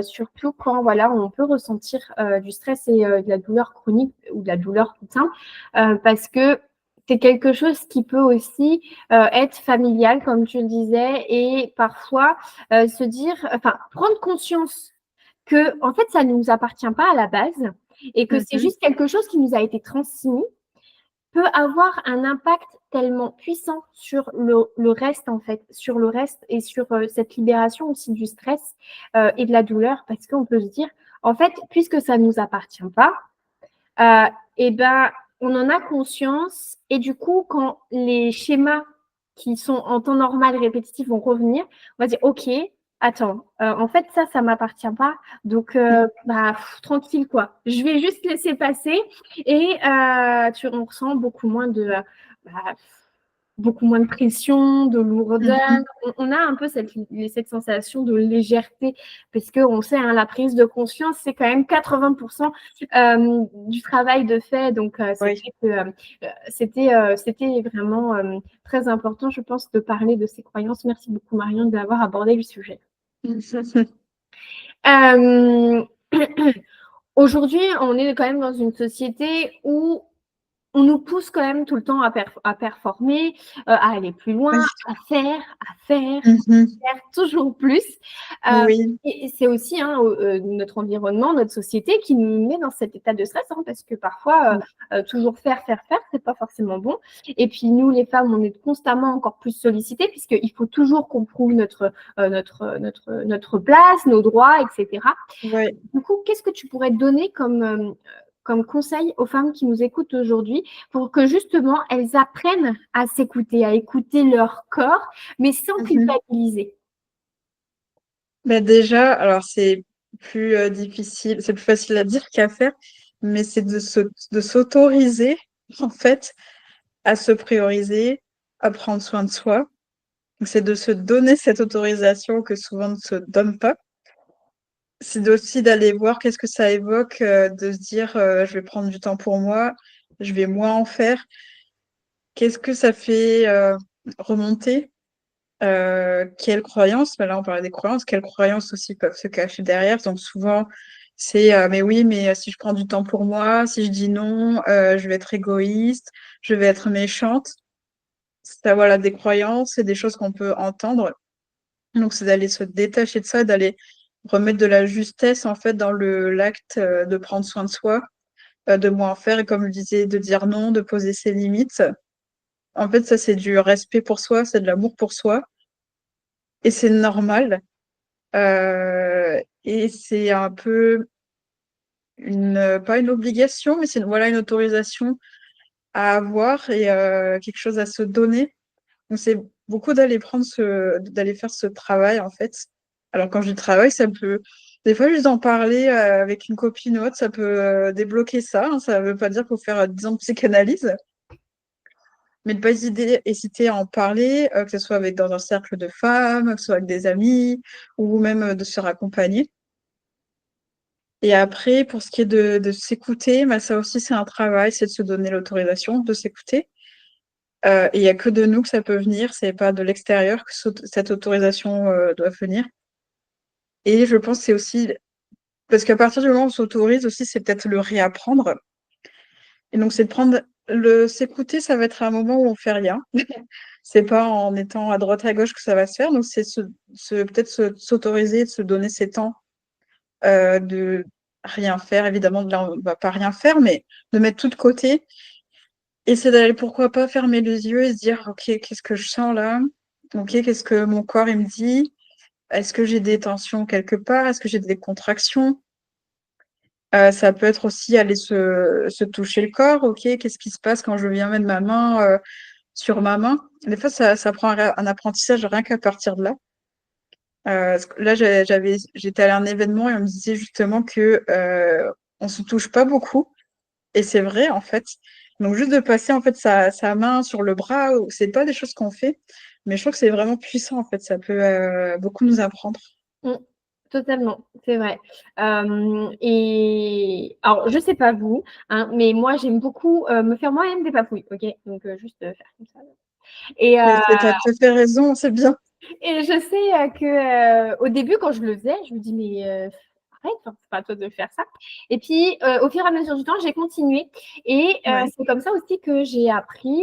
surtout quand voilà, on peut ressentir du stress et de la douleur chronique ou de la douleur toute simple, parce que c'est quelque chose qui peut aussi être familial, comme tu le disais, et parfois se dire, enfin, prendre conscience que, en fait, ça ne nous appartient pas à la base et que c'est Mhm. juste quelque chose qui nous a été transmis, peut avoir un impact tellement puissant sur le reste, en fait, sur le reste et sur cette libération aussi du stress et de la douleur, parce qu'on peut se dire, en fait, puisque ça ne nous appartient pas, et ben, on en a conscience. Et du coup, quand les schémas qui sont en temps normal répétitifs vont revenir, on va dire, OK, attends, en fait, ça m'appartient pas. Donc, tranquille, quoi. Je vais juste laisser passer et on ressent bah, beaucoup moins de pression, de lourdeur. Mhm. On a un peu cette sensation de légèreté parce qu'on sait, hein, la prise de conscience, c'est quand même 80% du travail de fait. Donc, c'est Oui. vrai que c'était vraiment très important, je pense, de parler de ces croyances. Merci beaucoup, Marion, d'avoir abordé le sujet. Euh, Aujourd'hui, on est quand même dans une société où on nous pousse quand même tout le temps à performer, à aller plus loin, Oui. à faire Mhm. toujours plus. Euh, Oui. et c'est aussi, hein, notre environnement, notre société qui nous met dans cet état de stress, hein, parce que parfois, toujours faire, c'est pas forcément bon. Et puis nous, les femmes, on est constamment encore plus sollicitées puisqu'il faut toujours qu'on prouve notre place, nos droits, etc. Ouais. Du coup, qu'est-ce que tu pourrais donner comme conseil aux femmes qui nous écoutent aujourd'hui pour que justement elles apprennent à s'écouter, à écouter leur corps, mais sans Mhm. culpabiliser? Bah déjà, alors c'est plus difficile, c'est plus facile à dire qu'à faire, mais c'est de s'autoriser, en fait, à se prioriser, à prendre soin de soi. Donc, c'est de se donner cette autorisation que souvent on ne se donne pas. C'est aussi d'aller voir qu'est-ce que ça évoque, de se dire je vais prendre du temps pour moi, je vais moins en faire. Qu'est-ce que ça fait remonter? Quelles croyances? Bah là, on parlait des croyances. Quelles croyances aussi peuvent se cacher derrière? Donc souvent, c'est mais oui, mais si je prends du temps pour moi, si je dis non, je vais être égoïste, je vais être méchante. Ça, voilà, des croyances et des choses qu'on peut entendre. Donc c'est d'aller se détacher de ça, d'aller remettre de la justesse en fait dans l'acte de prendre soin de soi, de moins en faire et comme je le disais, de dire non, de poser ses limites. En fait, ça c'est du respect pour soi, c'est de l'amour pour soi et c'est normal. Et c'est un peu pas une obligation, mais c'est voilà une autorisation à avoir et quelque chose à se donner. Donc c'est beaucoup d'aller faire ce travail en fait. Alors quand je dis travail, ça peut des fois juste d'en parler avec une copine ou autre, ça peut débloquer ça. Hein. Ça veut pas dire qu'il faut faire 10 ans de psychanalyse, mais de pas hésiter à en parler, que ce soit dans un cercle de femmes, que ce soit avec des amis, ou même de se faire accompagner. Et après, pour ce qui est de s'écouter, bah, ça aussi, c'est un travail, c'est de se donner l'autorisation de s'écouter. Et il n'y a que de nous que ça peut venir, c'est pas de l'extérieur que cette autorisation doit venir. Et je pense que c'est aussi, parce qu'à partir du moment où on s'autorise aussi, c'est peut-être le réapprendre. Et donc, c'est de prendre s'écouter, ça va être un moment où on fait rien. C'est pas en étant à droite à gauche que ça va se faire. Donc, c'est peut-être s'autoriser, de se donner ces temps de rien faire. Évidemment, là, on va pas rien faire, mais de mettre tout de côté. Et c'est d'aller, pourquoi pas, fermer les yeux et se dire, OK, qu'est-ce que je sens là? OK, qu'est-ce que mon corps, il me dit? Est-ce que j'ai des tensions quelque part? Est-ce que j'ai des contractions? Ça peut être aussi aller se toucher le corps. OK, qu'est-ce qui se passe quand je viens mettre ma main sur ma main? Des fois, ça prend un apprentissage rien qu'à partir de là. Parce que là, j'étais allée à un événement et on me disait justement que on se touche pas beaucoup. Et c'est vrai, en fait. Donc, juste de passer, en fait, sa main sur le bras, c'est pas des choses qu'on fait, mais je trouve que c'est vraiment puissant, en fait. Ça peut beaucoup nous apprendre. Mm, totalement, c'est vrai. Et alors, je sais pas vous, hein, mais moi, j'aime beaucoup me faire moi-même des papouilles, ok? Donc, juste faire comme ça. Et, Mais t'as tout à fait raison, c'est bien. et je sais que au début, quand je le faisais, je me dis, mais pareil, enfin, c'est pas à toi de faire ça. Et puis, au fur et à mesure du temps, j'ai continué. Et Ouais. c'est comme ça aussi que j'ai appris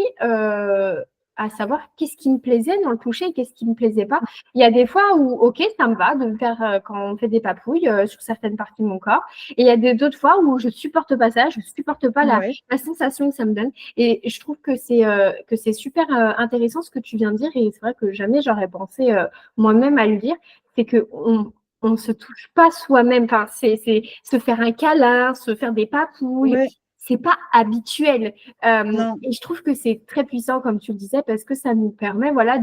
à savoir qu'est-ce qui me plaisait dans le toucher et qu'est-ce qui me plaisait pas. Il y a des fois où, ok, ça me va de me faire quand on fait des papouilles sur certaines parties de mon corps. Et il y a d'autres fois où je supporte pas ça, je supporte pas Ouais. la sensation que ça me donne. Et je trouve que c'est super intéressant ce que tu viens de dire. Et c'est vrai que jamais j'aurais pensé moi-même à le dire. C'est que on se touche pas soi-même. Enfin, c'est se faire un câlin, se faire des papouilles. Ouais. C'est pas habituel. Non. Et je trouve que c'est très puissant, comme tu le disais, parce que ça nous permet, voilà,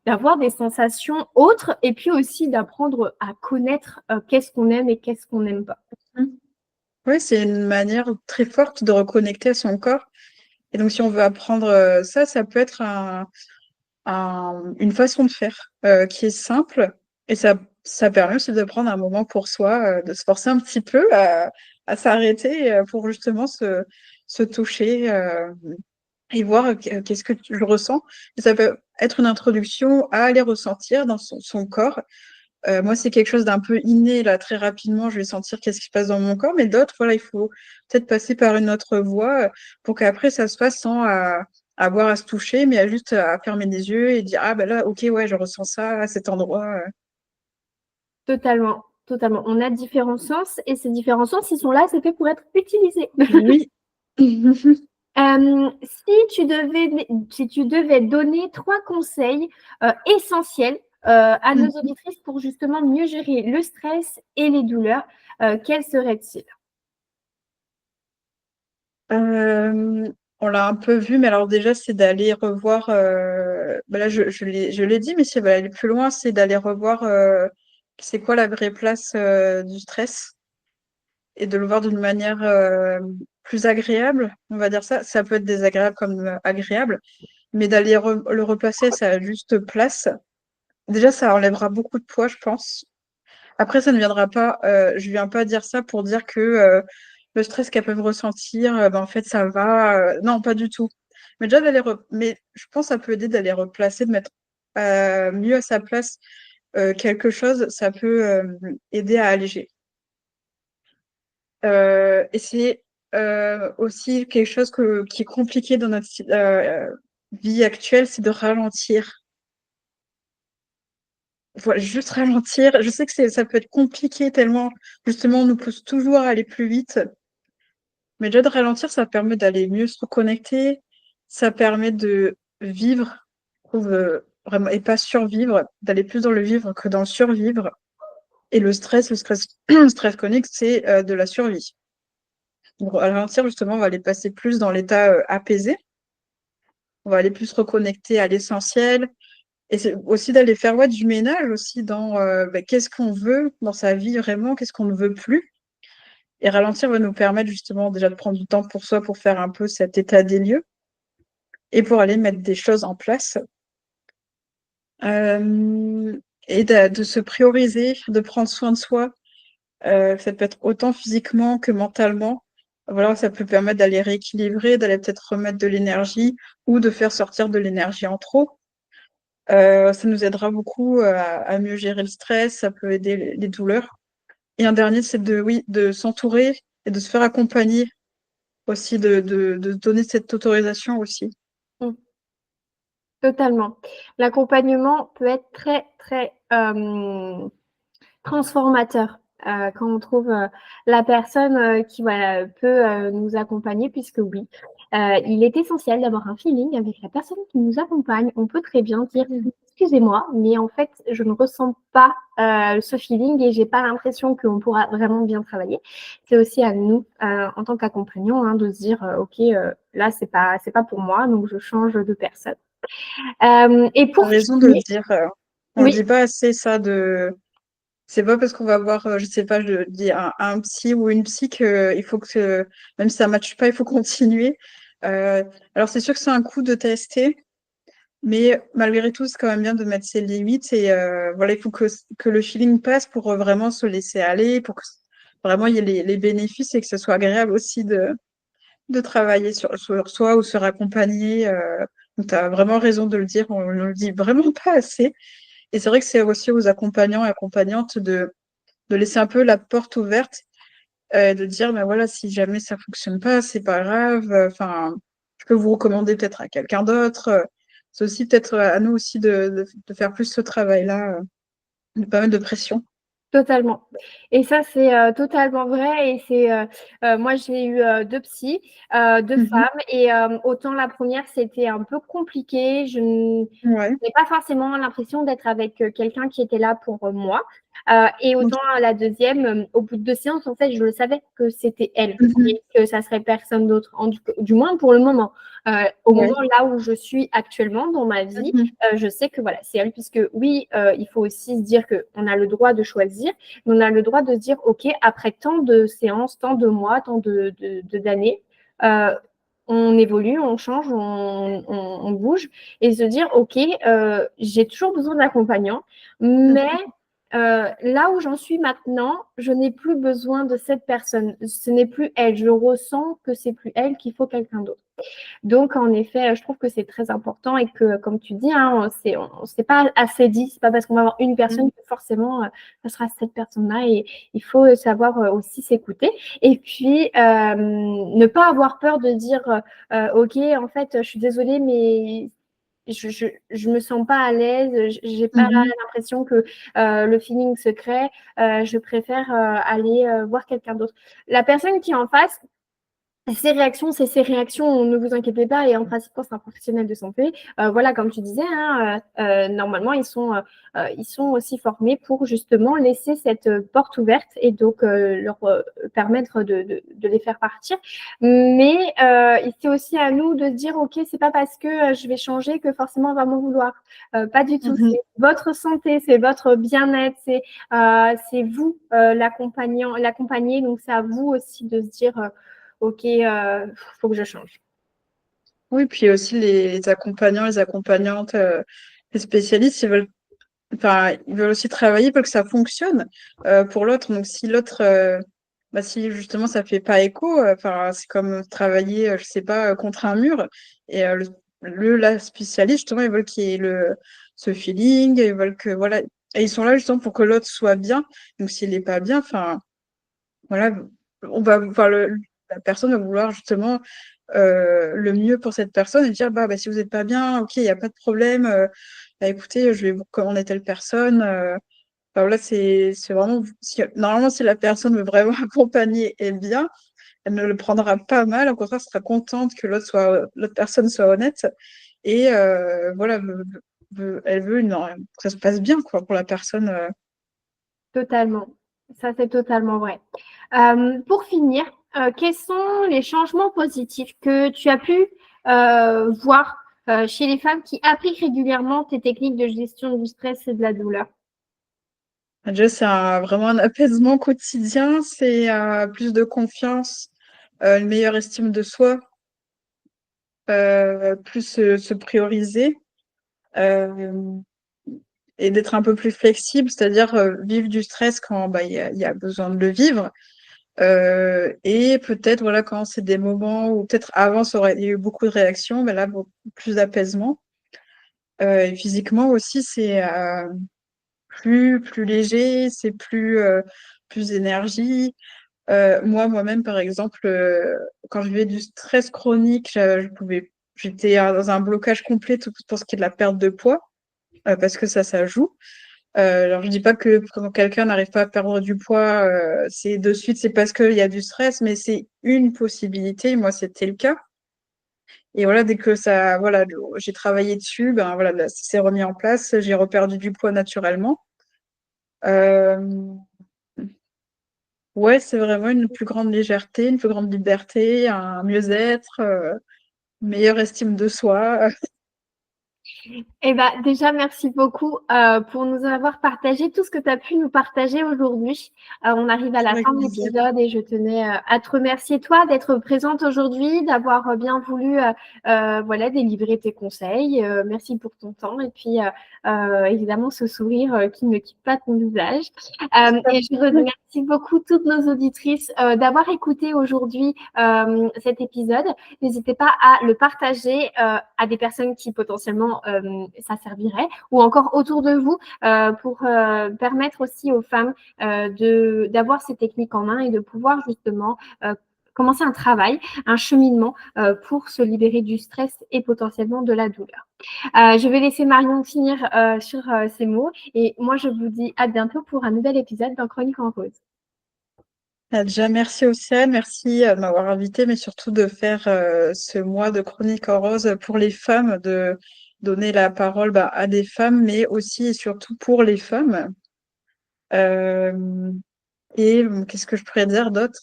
d'avoir des sensations autres et puis aussi d'apprendre à connaître qu'est-ce qu'on aime et qu'est-ce qu'on n'aime pas. Oui, c'est une manière très forte de reconnecter à son corps. Et donc, si on veut apprendre ça, ça peut être une façon de faire qui est simple. Et ça permet aussi de prendre un moment pour soi, de se forcer un petit peu à s'arrêter pour justement se toucher et voir qu'est-ce que je ressens. Et ça peut être une introduction à aller ressentir dans son corps. Moi, c'est quelque chose d'un peu inné, là, très rapidement, je vais sentir qu'est-ce qui se passe dans mon corps, mais d'autres, voilà, il faut peut-être passer par une autre voie pour qu'après, ça se fasse sans avoir à se toucher, mais à juste à fermer les yeux et dire, ah, ben là, ok, ouais, je ressens ça à cet endroit. Totalement, totalement. On a différents sens et ces différents sens, ils sont là, c'est fait pour être utilisés. Oui. Si tu devais donner 3 conseils essentiels à nos auditrices pour justement mieux gérer le stress et les douleurs, quels seraient-ils? On l'a un peu vu, mais alors déjà, c'est d'aller revoir. Ben là, je l'ai dit, mais si elle va aller plus loin, c'est d'aller revoir c'est quoi la vraie place du stress et de le voir d'une manière plus agréable. On va dire ça. Ça peut être désagréable comme agréable, mais d'aller le replacer à sa juste place. Déjà, ça enlèvera beaucoup de poids, je pense. Après, ça ne viendra pas. Je viens pas dire ça pour dire que le stress qu'elles peuvent ressentir, ben, en fait, ça va. Non, pas du tout. Mais déjà mais je pense que ça peut aider d'aller replacer, de mettre mieux à sa place quelque chose. Ça peut aider à alléger. Et c'est aussi quelque chose qui est compliqué dans notre vie actuelle, c'est de ralentir. Voilà, juste ralentir. Je sais que ça peut être compliqué tellement, justement, on nous pousse toujours à aller plus vite. Mais déjà de ralentir, ça permet d'aller mieux se reconnecter. Ça permet de vivre, je trouve, vraiment, et pas survivre, d'aller plus dans le vivre que dans le survivre. Et le stress chronique, c'est de la survie. Donc, à ralentir, justement, on va aller passer plus dans l'état apaisé. On va aller plus se reconnecter à l'essentiel. Et c'est aussi d'aller faire ouais, du ménage aussi dans qu'est-ce qu'on veut dans sa vie vraiment, qu'est-ce qu'on ne veut plus. Et ralentir va nous permettre justement déjà de prendre du temps pour soi pour faire un peu cet état des lieux et pour aller mettre des choses en place. Et de se prioriser, de prendre soin de soi. Ça peut être autant physiquement que mentalement. Voilà, ça peut permettre d'aller rééquilibrer, d'aller peut-être remettre de l'énergie ou de faire sortir de l'énergie en trop. Ça nous aidera beaucoup à mieux gérer le stress, ça peut aider les douleurs. Et un dernier, c'est oui, de s'entourer et de se faire accompagner aussi, de donner cette autorisation aussi. Mm. Totalement. L'accompagnement peut être très, très transformateur quand on trouve la personne qui voilà, peut nous accompagner, puisque oui, il est essentiel d'avoir un feeling avec la personne qui nous accompagne. On peut très bien dire, excusez-moi, mais en fait, je ne ressens pas ce feeling et j'ai pas l'impression qu'on pourra vraiment bien travailler. C'est aussi à nous, en tant qu'accompagnants, hein, de se dire, ok, là, c'est pas pour moi, donc je change de personne. Et T'as pour raison de le finir, dire. On ne oui, dit pas assez ça C'est pas parce qu'on va voir, je sais pas, je dis un psy ou une psy qu'il faut même si ça ne matche pas, il faut continuer. Euh, alors c'est sûr que c'est un coup de tester, mais malgré tout, c'est quand même bien de mettre ses limites et voilà, il faut que le feeling passe pour vraiment se laisser aller, pour que vraiment il y ait les bénéfices et que ce soit agréable aussi de travailler sur soi ou se raccompagner. Donc tu as vraiment raison de le dire, on ne le dit vraiment pas assez. Et c'est vrai que c'est aussi aux accompagnants et accompagnantes de laisser un peu la porte ouverte, de dire, bah voilà, si jamais ça fonctionne pas, c'est pas grave. Enfin, je peux vous recommander peut-être à quelqu'un d'autre. C'est aussi peut-être à nous aussi de faire plus ce travail-là, de pas mettre de pression. Totalement. Et ça, c'est totalement vrai. Et c'est moi, j'ai eu deux psys, deux Mhm. femmes. Et autant la première, c'était un peu compliqué. Je Ouais, n'ai pas forcément l'impression d'être avec quelqu'un qui était là pour moi. Et ok. autant la deuxième, au bout de 2 séances, en fait, je le savais que c'était elle Mhm. et que ça serait personne d'autre, du moins pour le moment. Au Ouais. moment là où je suis actuellement dans ma vie, Mhm. je sais que voilà, c'est elle, puisque oui, il faut aussi se dire qu'on a le droit de choisir, mais on a le droit de se dire, OK, après tant de séances, tant de mois, tant d'années, euh, on évolue, on change, on bouge, et se dire, OK, j'ai toujours besoin d'accompagnant, mais Mhm. là où j'en suis maintenant, je n'ai plus besoin de cette personne. Ce n'est plus elle. Je ressens que c'est plus elle, qu'il faut quelqu'un d'autre. Donc, en effet, je trouve que c'est très important et que, comme tu dis, hein, c'est pas assez dit. C'est pas parce qu'on va avoir une personne que forcément, ça sera cette personne-là. Et il faut savoir aussi s'écouter. Et puis, ne pas avoir peur de dire, OK, en fait, je suis désolée, mais je me sens pas à l'aise, j'ai pas Mhm. l'impression que le feeling se crée, je préfère aller voir quelqu'un d'autre. La personne qui est en face, ses réactions, c'est ses réactions, ne vous inquiétez pas, et en principe, c'est un professionnel de santé. Voilà, comme tu disais, hein, normalement, ils sont aussi formés pour justement laisser cette porte ouverte et donc leur permettre de les faire partir. Mais c'est aussi à nous de se dire, OK, c'est pas parce que je vais changer que forcément on va m'en vouloir. Pas du tout. Mhm. C'est votre santé, c'est votre bien-être, c'est vous l'accompagner. Donc, c'est à vous aussi de se dire, OK, faut que je change. Oui, puis aussi les accompagnants, les accompagnantes, les spécialistes, enfin, ils veulent aussi travailler pour que ça fonctionne pour l'autre. Donc, si l'autre, bah, si justement ça fait pas écho, enfin, c'est comme travailler, je sais pas, contre un mur. Et la spécialiste, justement, ils veulent qu'il y ait ce feeling, ils veulent que, voilà, et ils sont là justement pour que l'autre soit bien. Donc, s'il n'est pas bien, enfin, voilà, enfin, la personne va vouloir justement le mieux pour cette personne et dire, bah si vous n'êtes pas bien, ok, il n'y a pas de problème. Bah, écoutez, je vais vous recommander telle personne. Enfin, voilà, c'est vraiment. Normalement, si la personne veut vraiment accompagner et bien, elle ne le prendra pas mal. Au contraire, elle sera contente que l'autre personne soit honnête. Et voilà, elle veut que ça se passe bien, quoi, pour la personne. Totalement. Ça, c'est totalement vrai. Pour finir, quels sont les changements positifs que tu as pu voir chez les femmes qui appliquent régulièrement tes techniques de gestion du stress et de la douleur? Déjà, vraiment un apaisement quotidien. C'est plus de confiance, une meilleure estime de soi, plus se prioriser. euh, et d'être un peu plus flexible, c'est-à-dire vivre du stress quand bah, il y a besoin de le vivre. Et peut-être, voilà, quand c'est des moments où peut-être avant, il y a eu beaucoup de réactions, mais là, beaucoup plus d'apaisement. Et physiquement aussi, c'est plus léger, c'est plus d'énergie. Moi-même, par exemple, quand je vivais du stress chronique, j'étais dans un blocage complet tout pour ce qui est de la perte de poids, parce que ça joue. Alors, je dis pas que quand quelqu'un n'arrive pas à perdre du poids, c'est de suite, c'est parce qu'il y a du stress, mais c'est une possibilité. Moi, c'était le cas. Et voilà, dès que voilà, j'ai travaillé dessus, ben voilà, là, ça s'est remis en place. J'ai reperdu du poids naturellement. Euh, ouais, c'est vraiment une plus grande légèreté, une plus grande liberté, un mieux-être, une meilleure estime de soi. Eh ben, déjà, merci beaucoup pour nous avoir partagé tout ce que tu as pu nous partager aujourd'hui. On arrive à la Avec fin de plaisir. l'épisode et je tenais à te remercier, toi, d'être présente aujourd'hui, d'avoir bien voulu voilà, délivrer tes conseils. Merci pour ton temps et puis, évidemment, ce sourire qui ne quitte pas ton visage. Et je remercie beaucoup toutes nos auditrices d'avoir écouté aujourd'hui cet épisode. N'hésitez pas à le partager à des personnes qui potentiellement ça servirait, ou encore autour de vous pour permettre aussi aux femmes d'avoir ces techniques en main et de pouvoir justement commencer un travail, un cheminement pour se libérer du stress et potentiellement de la douleur. Je vais laisser Marion finir sur ces mots et moi je vous dis à bientôt pour un nouvel épisode dans Chronique en rose. Déjà, merci Océane, merci de m'avoir invité, mais surtout de faire ce mois de Chronique en rose pour les femmes, de donner la parole à des femmes, mais aussi et surtout pour les femmes. Euh, et qu'est-ce que je pourrais dire d'autre?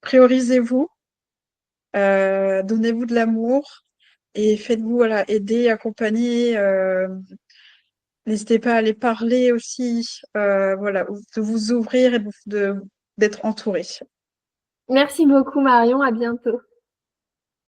Priorisez-vous, donnez-vous de l'amour et faites-vous aider, accompagner. N'hésitez pas à aller parler aussi, de vous ouvrir et d'être entouré. Merci beaucoup Marion, à bientôt.